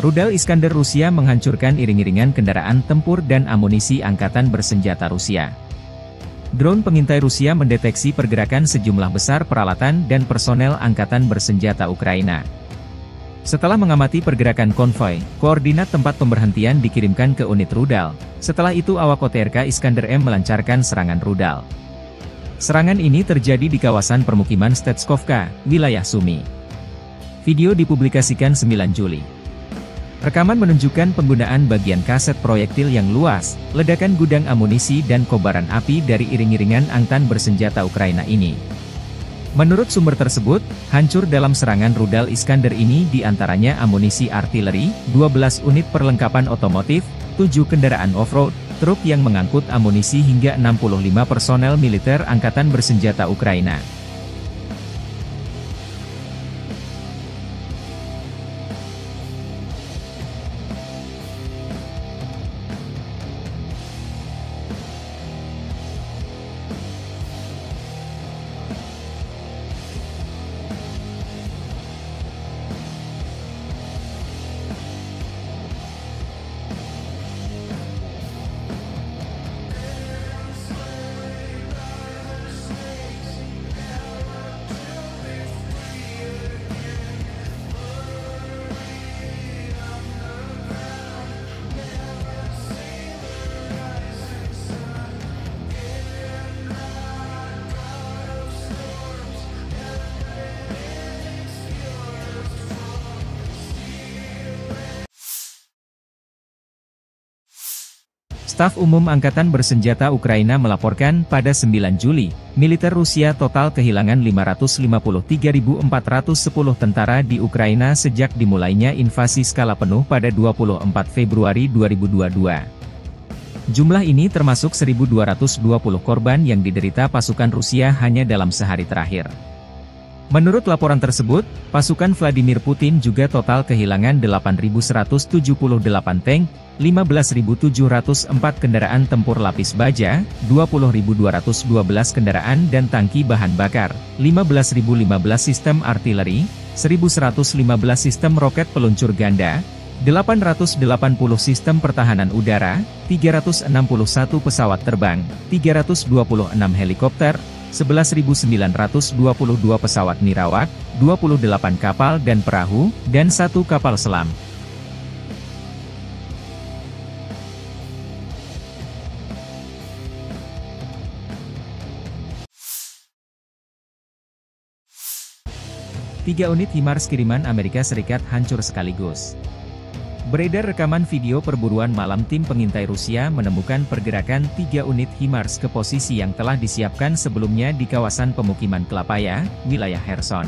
Rudal Iskander Rusia menghancurkan iring-iringan kendaraan tempur dan amunisi angkatan bersenjata Rusia. Drone pengintai Rusia mendeteksi pergerakan sejumlah besar peralatan dan personel angkatan bersenjata Ukraina. Setelah mengamati pergerakan konvoi, koordinat tempat pemberhentian dikirimkan ke unit rudal. Setelah itu awak OTRK Iskander M melancarkan serangan rudal. Serangan ini terjadi di kawasan permukiman Stetskovka, wilayah Sumy. Video dipublikasikan 9 Juli. Rekaman menunjukkan penggunaan bagian kaset proyektil yang luas, ledakan gudang amunisi dan kobaran api dari iring-iringan angkatan bersenjata Ukraina ini. Menurut sumber tersebut, hancur dalam serangan rudal Iskander ini diantaranya amunisi artileri, 12 unit perlengkapan otomotif, 7 kendaraan off-road, truk yang mengangkut amunisi hingga 65 personel militer angkatan bersenjata Ukraina. Staf Umum Angkatan Bersenjata Ukraina melaporkan pada 9 Juli, militer Rusia total kehilangan 553.410 tentara di Ukraina sejak dimulainya invasi skala penuh pada 24 Februari 2022. Jumlah ini termasuk 1.220 korban yang diderita pasukan Rusia hanya dalam sehari terakhir. Menurut laporan tersebut, pasukan Vladimir Putin juga total kehilangan 8.178 tank, 15.704 kendaraan tempur lapis baja, 20.212 kendaraan dan tangki bahan bakar, 15.015 sistem artileri, 1.115 sistem roket peluncur ganda, 880 sistem pertahanan udara, 361 pesawat terbang, 326 helikopter, 11.922 pesawat nirawak, 28 kapal dan perahu, dan 1 kapal selam. Tiga unit HIMARS kiriman Amerika Serikat hancur sekaligus. Beredar rekaman video perburuan malam tim pengintai Rusia menemukan pergerakan 3 unit HIMARS ke posisi yang telah disiapkan sebelumnya di kawasan pemukiman Klapaya, wilayah Kherson.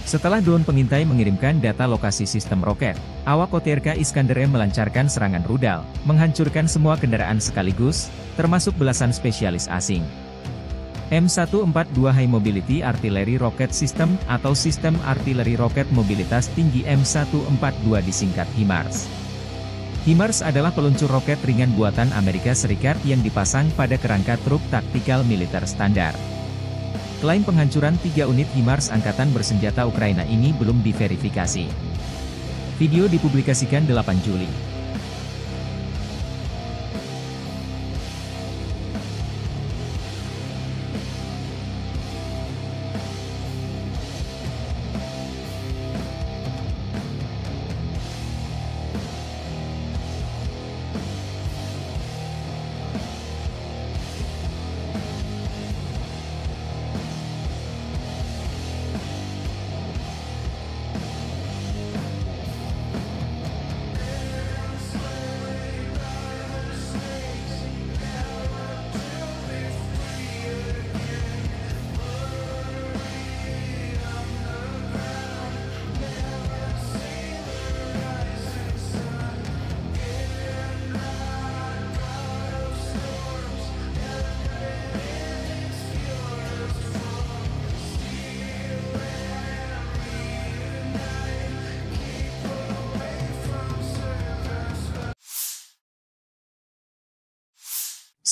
Setelah drone pengintai mengirimkan data lokasi sistem roket, awak OTRK Iskander M melancarkan serangan rudal, menghancurkan semua kendaraan sekaligus, termasuk belasan spesialis asing. M142 High Mobility Artillery Rocket System, atau Sistem Artileri Roket Mobilitas Tinggi M142 disingkat HIMARS. HIMARS adalah peluncur roket ringan buatan Amerika Serikat yang dipasang pada kerangka truk taktikal militer standar. Klaim penghancuran 3 unit HIMARS Angkatan Bersenjata Ukraina ini belum diverifikasi. Video dipublikasikan 8 Juli.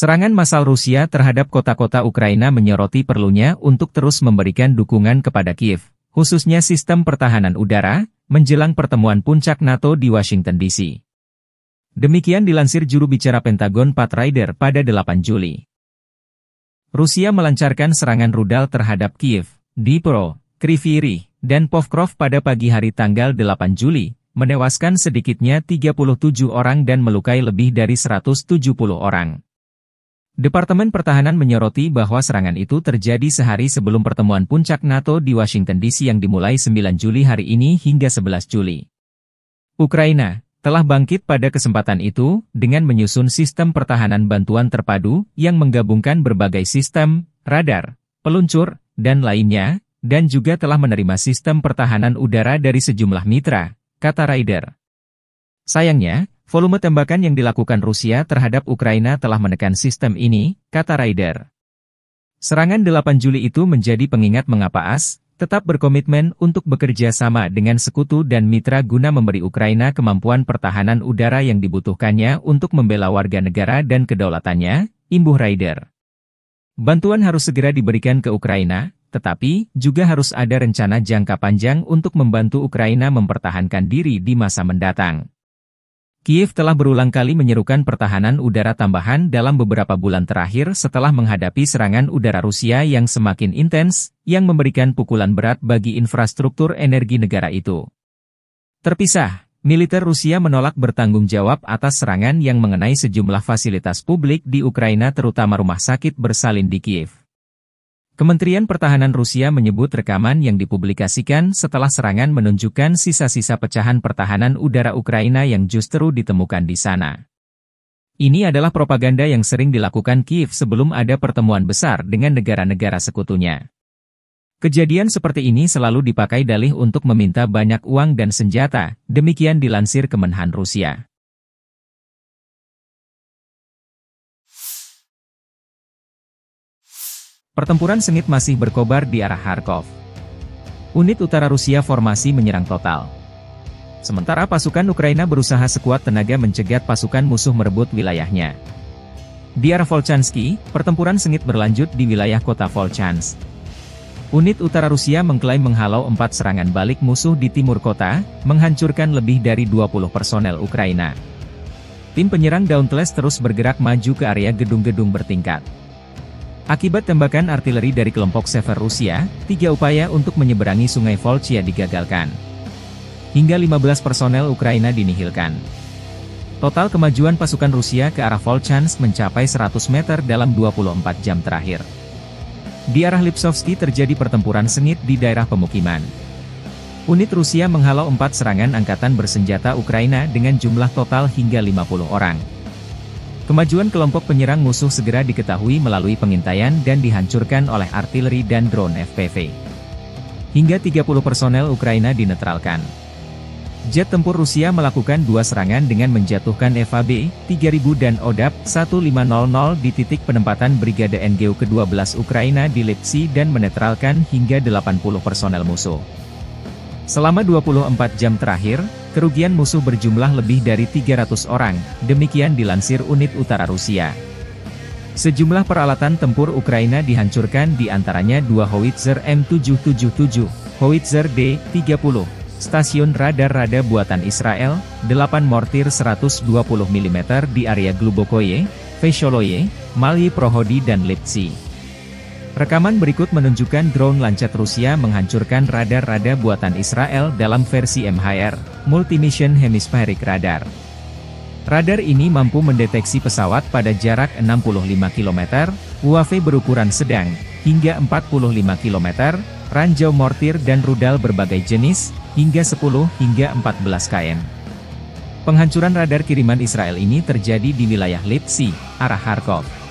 Serangan massal Rusia terhadap kota-kota Ukraina menyoroti perlunya untuk terus memberikan dukungan kepada Kiev, khususnya sistem pertahanan udara, menjelang pertemuan puncak NATO di Washington DC. Demikian dilansir juru bicara Pentagon Pat Ryder pada 8 Juli. Rusia melancarkan serangan rudal terhadap Kiev, Dnipro, Kryvyi Rih, dan Pokrovsk pada pagi hari tanggal 8 Juli, menewaskan sedikitnya 37 orang dan melukai lebih dari 170 orang. Departemen Pertahanan menyoroti bahwa serangan itu terjadi sehari sebelum pertemuan puncak NATO di Washington DC yang dimulai 9 Juli hari ini hingga 11 Juli. Ukraina telah bangkit pada kesempatan itu dengan menyusun sistem pertahanan bantuan terpadu yang menggabungkan berbagai sistem, radar, peluncur, dan lainnya, dan juga telah menerima sistem pertahanan udara dari sejumlah mitra, kata Ryder. Sayangnya, volume tembakan yang dilakukan Rusia terhadap Ukraina telah menekan sistem ini, kata Ryder. Serangan 8 Juli itu menjadi pengingat mengapa AS tetap berkomitmen untuk bekerja sama dengan sekutu dan mitra guna memberi Ukraina kemampuan pertahanan udara yang dibutuhkannya untuk membela warga negara dan kedaulatannya, imbuh Ryder. Bantuan harus segera diberikan ke Ukraina, tetapi juga harus ada rencana jangka panjang untuk membantu Ukraina mempertahankan diri di masa mendatang. Kiev telah berulang kali menyerukan pertahanan udara tambahan dalam beberapa bulan terakhir setelah menghadapi serangan udara Rusia yang semakin intens, yang memberikan pukulan berat bagi infrastruktur energi negara itu. Terpisah, militer Rusia menolak bertanggung jawab atas serangan yang mengenai sejumlah fasilitas publik di Ukraina terutama rumah sakit bersalin di Kiev. Kementerian Pertahanan Rusia menyebut rekaman yang dipublikasikan setelah serangan menunjukkan sisa-sisa pecahan pertahanan udara Ukraina yang justru ditemukan di sana. Ini adalah propaganda yang sering dilakukan Kiev sebelum ada pertemuan besar dengan negara-negara sekutunya. Kejadian seperti ini selalu dipakai dalih untuk meminta banyak uang dan senjata, demikian dilansir Kemenhan Rusia. Pertempuran sengit masih berkobar di arah Kharkov. Unit utara Rusia formasi menyerang total. Sementara pasukan Ukraina berusaha sekuat tenaga mencegat pasukan musuh merebut wilayahnya. Di arah Volchansky, pertempuran sengit berlanjut di wilayah kota Volchansk. Unit utara Rusia mengklaim menghalau 4 serangan balik musuh di timur kota, menghancurkan lebih dari 20 personel Ukraina. Tim penyerang Dauntless terus bergerak maju ke area gedung-gedung bertingkat. Akibat tembakan artileri dari kelompok Sever Rusia, 3 upaya untuk menyeberangi sungai Volchia digagalkan. Hingga 15 personel Ukraina dinihilkan. Total kemajuan pasukan Rusia ke arah Volchansk mencapai 100 meter dalam 24 jam terakhir. Di arah Lipsovsky terjadi pertempuran sengit di daerah pemukiman. Unit Rusia menghalau 4 serangan angkatan bersenjata Ukraina dengan jumlah total hingga 50 orang. Kemajuan kelompok penyerang musuh segera diketahui melalui pengintaian dan dihancurkan oleh artileri dan drone FPV. Hingga 30 personel Ukraina dinetralkan. Jet tempur Rusia melakukan 2 serangan dengan menjatuhkan FAB-3000 dan ODAP-1500 di titik penempatan Brigade NGU ke-12 Ukraina di Lipsy dan menetralkan hingga 80 personel musuh. Selama 24 jam terakhir, kerugian musuh berjumlah lebih dari 300 orang, demikian dilansir unit utara Rusia. Sejumlah peralatan tempur Ukraina dihancurkan di antaranya 2 howitzer M777, howitzer D-30, stasiun radar buatan Israel, 8 mortir 120 mm di area Glubokoye, Vesholoye, Malyi Prohody dan Lipsy. Rekaman berikut menunjukkan drone Lancet Rusia menghancurkan radar buatan Israel dalam versi MHR, Multi-Mission Hemispheric Radar. Radar ini mampu mendeteksi pesawat pada jarak 65 km, UAV berukuran sedang, hingga 45 km, ranjau mortir dan rudal berbagai jenis, hingga 10 hingga 14 km. Penghancuran radar kiriman Israel ini terjadi di wilayah Lipsy, arah Kharkov.